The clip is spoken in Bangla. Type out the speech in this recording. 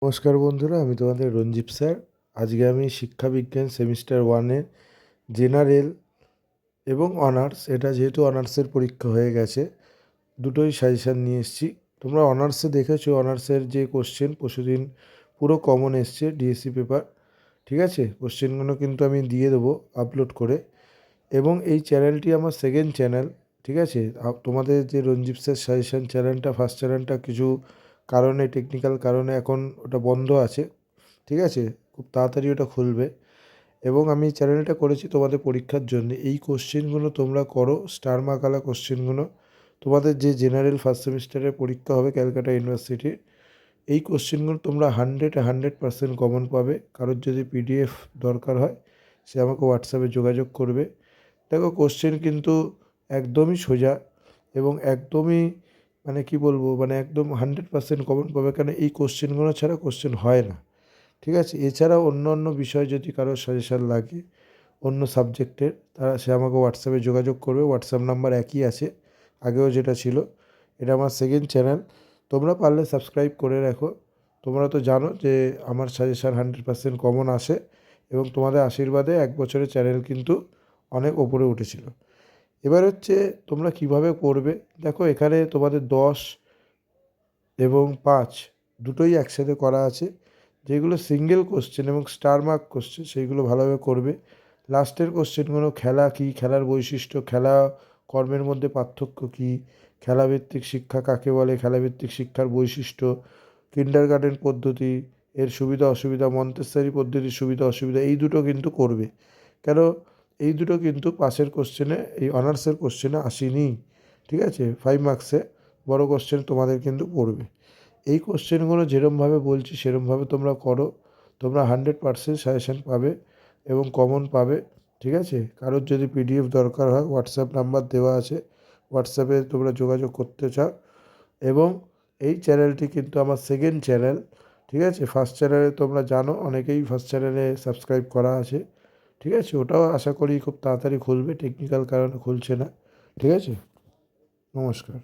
নমস্কার বন্ধুরা, আমি তোমাদের রঞ্জিত স্যার। আজকে আমি শিক্ষাবিজ্ঞান সেমিস্টার ওয়ানের জেনারেল এবং অনার্স, এটা যেহেতু অনার্সের পরীক্ষা হয়ে গেছে, দুটোই সাজেশান নিয়ে এসেছি। তোমরা অনার্সে দেখেছো, অনার্সের যে কোশ্চেন পরশুদিন পুরো কমন এসছে ডিএসসি পেপার। ঠিক আছে, কোশ্চেনগুলো কিন্তু আমি দিয়ে দেবো আপলোড করে। এবং এই চ্যানেলটি আমার সেকেন্ড চ্যানেল। ঠিক আছে, তোমাদের যে রঞ্জিত স্যার সাজেশান চ্যানেলটা, ফার্স্ট চ্যানেলটা কিছু কারণে, টেকনিক্যাল কারণে এখন ওটা বন্ধ আছে। ঠিক আছে, খুব তাড়াতাড়ি ওটা খুলবে। এবং আমি চ্যানেলটা করেছি তোমাদের পরীক্ষার জন্য। এই কোশ্চেনগুলো তোমরা করো, স্টার মার্কালা কোশ্চেনগুলো। তোমাদের যে জেনারেল ফার্স্ট সেমিস্টারের পরীক্ষা হবে ক্যালকাটা ইউনিভার্সিটির, এই কোশ্চেনগুলো তোমরা 100% কমন পাবে। কারোর যদি পিডিএফ দরকার হয়, সে আমাকে হোয়াটসঅ্যাপে যোগাযোগ করবে। দেখো, কোশ্চেন কিন্তু একদমই সোজা এবং একদমই মানে কি বলবো, মানে একদম 100% কমন পাবে, কেন এই কোশ্চেনগুলো ছাড়া কোশ্চেন হয় না। ঠিক আছে, এছাড়াও অন্য অন্য বিষয় যদি কারোর সাজেশান লাগে অন্য সাবজেক্টের, তারা সে আমাকে হোয়াটসঅ্যাপে যোগাযোগ করবে। হোয়াটসঅ্যাপ নাম্বার একই আছে, আগেও যেটা ছিল। এটা আমার সেকেন্ড চ্যানেল, তোমরা পারলে সাবস্ক্রাইব করে রাখো। তোমরা তো জানো যে আমার সাজেশান 100% কমন আসে এবং তোমাদের আশীর্বাদে 1 বছরের চ্যানেল কিন্তু অনেক ওপরে উঠেছিল। এবার হচ্ছে তোমরা কিভাবে করবে। দেখো, এখানে তোমাদের 10 এবং 5 দুটোই একসাথে করা আছে। যেগুলো সিঙ্গেল কোশ্চেন এবং স্টার মার্ক কোশ্চেন, সেইগুলো ভালোভাবে করবে। লাস্টের কোশ্চেনগুলো খেলা কী, খেলার বৈশিষ্ট্য, খেলা কর্মের মধ্যে পার্থক্য কী, খেলাভিত্তিক শিক্ষা কাকে বলে, খেলাভিত্তিক শিক্ষার বৈশিষ্ট্য, কিন্ডারগার্টেন পদ্ধতি এর সুবিধা অসুবিধা, মন্তেসরি পদ্ধতির সুবিধা অসুবিধা, এই দুটো কিন্তু করবে। কেন, এই দুটো কিন্তু পাশের কোশ্চেনে, এই অনার্সের কোশ্চেনে আসেনি। ঠিক আছে, 5 মার্কসে বড় কোশ্চেন তোমাদের কিন্তু পড়বে। এই কোশ্চেনগুলো যেরমভাবে বলছি সেরমভাবে তোমরা করো, তোমরা 100% সাজেশান পাবে এবং কমন পাবে। ঠিক আছে, কারোর যদি পিডিএফ দরকার হয়, হোয়াটসঅ্যাপ নাম্বার দেওয়া আছে, হোয়াটসঅ্যাপে তোমরা যোগাযোগ করতে চাও। এবং এই চ্যানেলটি কিন্তু আমার সেকেন্ড চ্যানেল। ঠিক আছে, ফার্স্ট চ্যানেলে তোমরা জানো অনেকেই ফার্স্ট চ্যানেলে সাবস্ক্রাইব করা আছে। ঠিক আছে, ওটাও আশা করি খুব তাড়াতাড়ি খুলবে, টেকনিক্যাল কারণে খুলছে না। ঠিক আছে, নমস্কার।